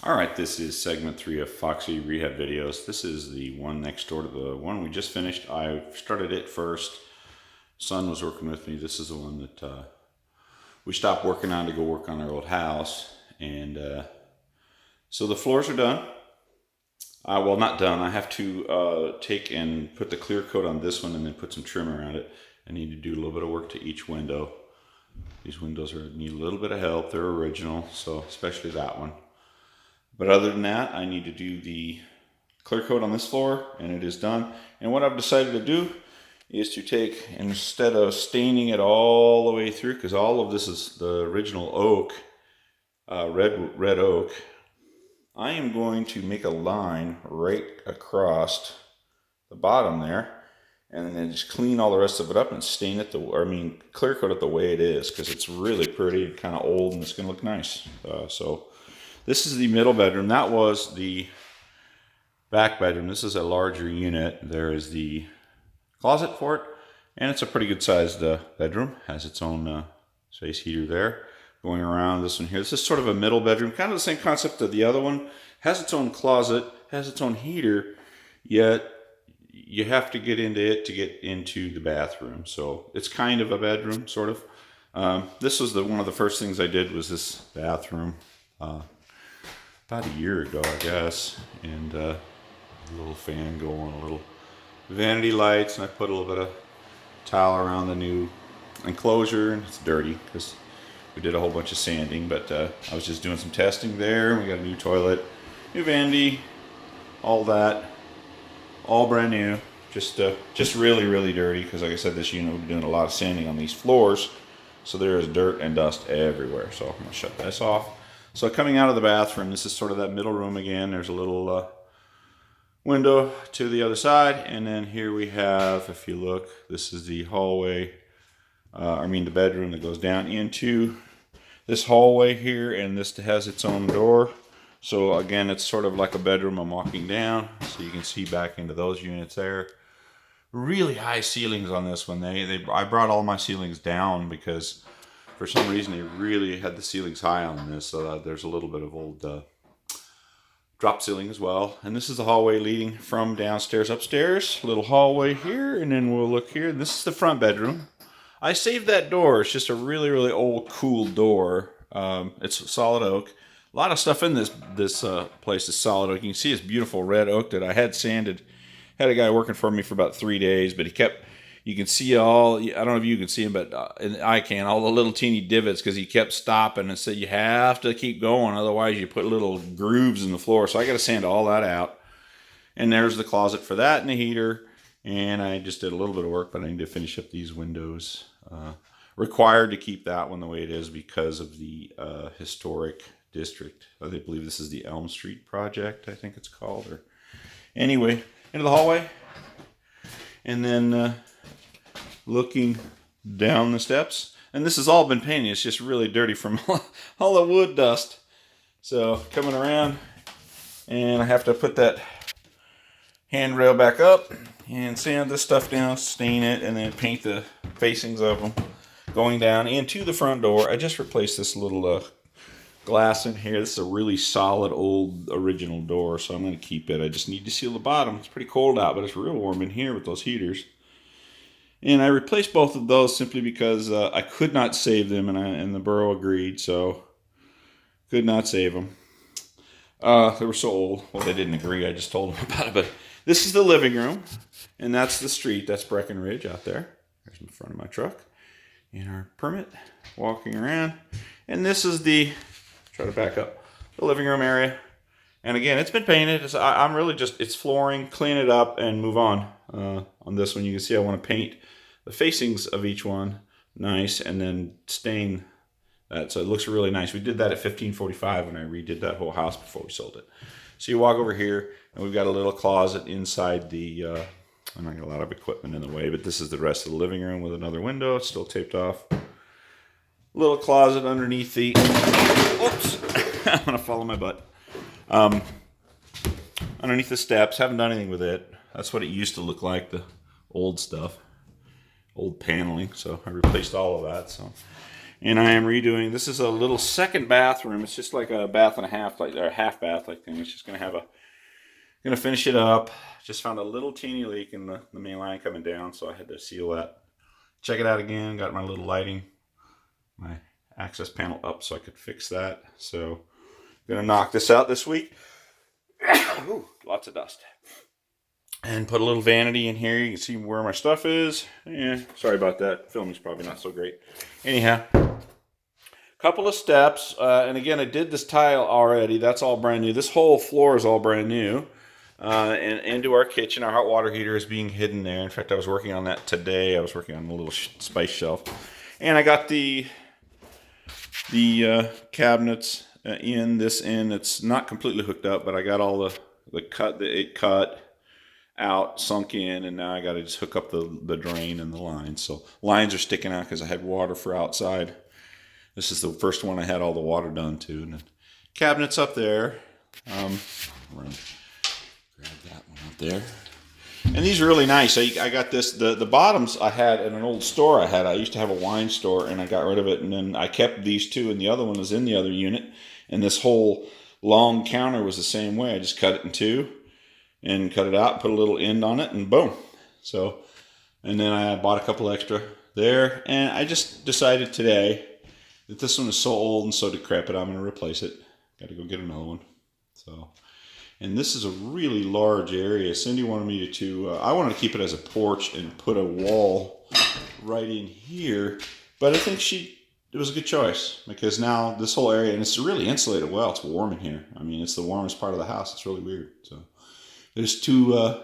Alright, this is segment 3 of Foxy Rehab videos. This is the one next door to the one we just finished. I started it first. Son was working with me. This is the one that we stopped working on to go work on our old house. And so the floors are done. Well, not done. I have to take and put the clear coat on this one and then put some trim around it. I need to do a little bit of work to each window. These windows need a little bit of help. They're original, so especially that one. But other than that, I need to do the clear coat on this floor, and it is done. And what I've decided to do is to take, instead of staining it all the way through, because all of this is the original oak, red oak, I am going to make a line right across the bottom there, and then just clean all the rest of it up and stain it, clear coat it the way it is, because it's really pretty and kind of old, and it's going to look nice. So this is the middle bedroom. That was the back bedroom. This is a larger unit. There is the closet for it, and it's a pretty good sized bedroom. Has its own space heater there going around this one here. This is sort of a middle bedroom, kind of the same concept of the other one. Has its own closet, has its own heater, yet you have to get into it to get into the bathroom. So it's kind of a bedroom, sort of. This was one of the first things I did, was this bathroom. About a year ago, I guess, and a little fan going, a little vanity lights, and I put a little bit of tile around the new enclosure, and it's dirty because we did a whole bunch of sanding, but I was just doing some testing there. We got a new toilet, new vanity, all that, all brand new, just really dirty, because like I said, this unit, we've been doing a lot of sanding on these floors, so there is dirt and dust everywhere. So I'm going to shut this off. So coming out of the bathroom, this is sort of that middle room again. There's a little window to the other side. And then here we have, if you look, this is the hallway, the bedroom that goes down into this hallway here. And this has its own door. So again, it's sort of like a bedroom. I'm walking down, so you can see back into those units there. Really high ceilings on this one. I brought all my ceilings down because for some reason, they really had the ceilings high on this, so there's a little bit of old drop ceiling as well. And this is the hallway leading from downstairs upstairs. Little hallway here, and then we'll look here. This is the front bedroom. I saved that door. It's just a really old, cool door. It's solid oak. A lot of stuff in this place is solid oak. You can see it's beautiful red oak that I had sanded. Had a guy working for me for about 3 days, but you can see I don't know if you can see him, but I can, all the little teeny divots, because he kept stopping and said, you have to keep going, otherwise you put little grooves in the floor. So I got to sand all that out. And there's the closet for that and the heater. And I just did a little bit of work, but I need to finish up these windows. Required to keep that one the way it is because of the historic district. I believe this is the Elm Street project, I think it's called. Anyway, into the hallway. And then looking down the steps, and this has all been painted. It's just really dirty from all the wood dust. So coming around, and I have to put that handrail back up and sand this stuff down, stain it, and then paint the facings of them. Going down into the front door, I just replaced this little glass in here. This is a really solid old original door, so I'm going to keep it. I just need to seal the bottom. It's pretty cold out, but it's real warm in here with those heaters. And I replaced both of those simply because I could not save them, and the borough agreed, so could not save them. They were so old. Well, they didn't agree. I just told them about it. But this is the living room, and that's the street. That's Breckenridge out there. There's in front of my truck. And our permit, walking around. And this is try to back up, the living room area. And again, it's been painted. I'm really it's flooring, clean it up, and move on. On this one, you can see I want to paint the facings of each one nice, and then stain that so it looks really nice. We did that at 1545 when I redid that whole house before we sold it. So you walk over here, and we've got a little closet inside the, I'm not got a lot of equipment in the way, but this is the rest of the living room with another window. It's still taped off. Little closet underneath the, oops, I'm going to follow my butt. Underneath the steps, haven't done anything with it. That's what it used to look like, the old stuff, old paneling. So I replaced all of that. So And I am redoing, this is a little second bathroom. It's just like a bath and a half, like, or a half bath like thing. It's just going to have a, going to finish it up. Just found a little teeny leak in the main line coming down, so I had to seal that. Check it out again. Got my little lighting, my access panel up so I could fix that. So going to knock this out this week. Ooh, lots of dust. And put a little vanity in here. You can see where my stuff is. Yeah, sorry about that. Filming's probably not so great. Anyhow, couple of steps. And again, I did this tile already. That's all brand new. This whole floor is all brand new. And into our kitchen, our hot water heater is being hidden there. In fact, I was working on that today. I was working on a little spice shelf. And I got the cabinets in this end. It's not completely hooked up, but I got all the cut that it cut out, sunk in, and now I got to just hook up the drain and the lines. So lines are sticking out because I had water for outside. This is the first one I had all the water done to. And the cabinets up there. We're gonna grab that one up there. And these are really nice. I got this, the bottoms I had in an old store I had. I used to have a wine store and I got rid of it, and then I kept these two and the other one was in the other unit. And this whole long counter was the same way. I just cut it in two and cut it out, put a little end on it, and boom. So, and then I bought a couple extra there, and I just decided today that this one is so old and so decrepit, I'm going to replace it. Got to go get another one. So, and this is a really large area. Cindy wanted me to I wanted to keep it as a porch and put a wall right in here, but I think it was a good choice because now this whole area, and it's really insulated well. It's warm in here. I mean, it's the warmest part of the house. It's really weird. So there's two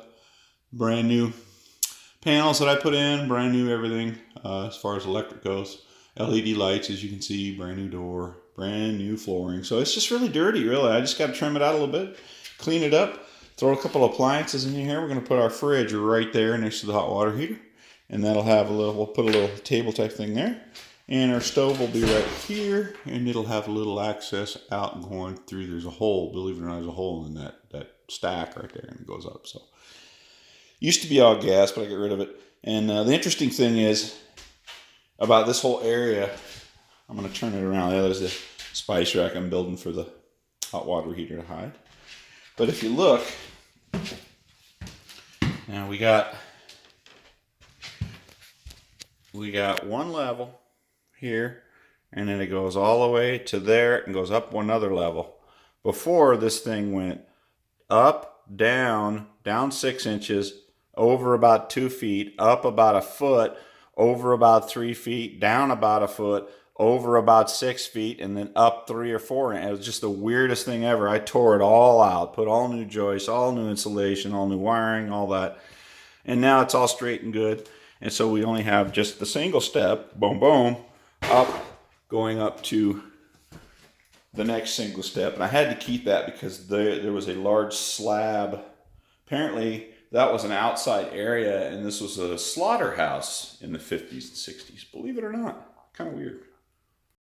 brand new panels that I put in, brand new everything as far as electric goes. LED lights, as you can see, brand new door, brand new flooring. So it's just really dirty, really. I just got to trim it out a little bit, clean it up, throw a couple of appliances in here. We're going to put our fridge right there next to the hot water heater. And that'll have we'll put a little table type thing there. And our stove will be right here, and it'll have a little access out going through. There's a hole, believe it or not, there's a hole in that stack right there, and it goes up. So used to be all gas, but I got rid of it. And the interesting thing is about this whole area, I'm going to turn it around. There's the spice rack I'm building for the hot water heater to hide. But if you look, now we got one level here, and then it goes all the way to there and goes up one other level. Before, this thing went up, down 6 inches, over about 2 feet, up about a foot, over about 3 feet, down about a foot, over about 6 feet, and then up 3 or 4. And it was just the weirdest thing ever. I tore it all out, put all new joists, all new insulation, all new wiring, all that. And now it's all straight and good. And so we only have just the single step, boom, boom, up, going up to the next single step. And I had to keep that because there was a large slab. Apparently, that was an outside area, and this was a slaughterhouse in the 50s and 60s. Believe it or not. Kind of weird.